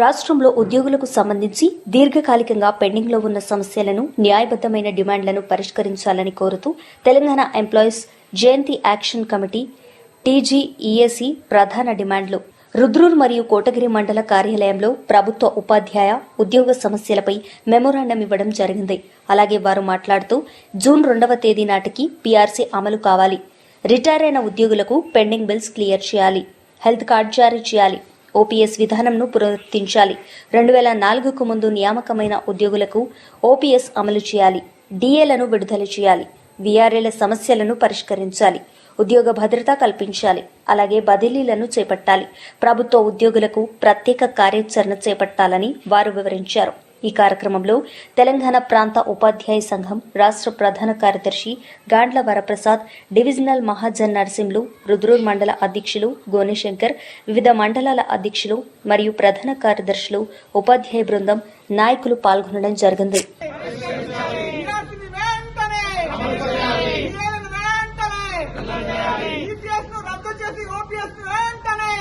రాష్ట్రంలో ఉద్యోగులకు సంబంధించి దీర్ఘకాలికంగా పెండింగ్లో ఉన్న సమస్యలను, న్యాయబద్దమైన డిమాండ్లను పరిష్కరించాలని కోరుతూ తెలంగాణ ఎంప్లాయీస్ జయంతి యాక్షన్ కమిటీ టీజీఈఏసీ ప్రధాన డిమాండ్లు. రుద్రూర్ మరియు కోటగిరి మండల కార్యాలయంలో ప్రభుత్వ ఉపాధ్యాయ ఉద్యోగ సమస్యలపై మెమోరాండం ఇవ్వడం జరిగింది. అలాగే వారు మాట్లాడుతూ జూన్ 2వ తేదీ నాటికి పీఆర్సీ అమలు కావాలి, రిటైర్ అయిన ఉద్యోగులకు పెండింగ్ బిల్స్ క్లియర్ చేయాలి, హెల్త్ కార్డు జారీ చేయాలి, ఓపీఎస్ విధానంను పునరుద్ధరించాలి, 2004కు ముందు నియామకమైన ఉద్యోగులకు ఓపీఎస్ అమలు చేయాలి, డీఏలను విడుదల చేయాలి, వీఆర్ఏల సమస్యలను పరిష్కరించాలి, ఉద్యోగ భద్రత కల్పించాలి, అలాగే బదిలీలను చేపట్టాలి, ప్రభుత్వ ఉద్యోగులకు ప్రత్యేక కార్యాచరణ చేపట్టాలని వారు వివరించారు. ఈ కార్యక్రమంలో తెలంగాణ ప్రాంత ఉపాధ్యాయ సంఘం రాష్ట్ర ప్రధాన కార్యదర్శి గాండ్ల వరప్రసాద్, డివిజనల్ మహాజన్ నర్సింలు, రుద్రూర్ మండల అధ్యక్షులు గోనిశంకర్, వివిధ మండలాల అధ్యక్షులు మరియు ప్రధాన కార్యదర్శులు, ఉపాధ్యాయ బృందం, నాయకులు పాల్గొనడం జరిగింది. రద్దు చేసి ఓపీఎస్ వెంటనే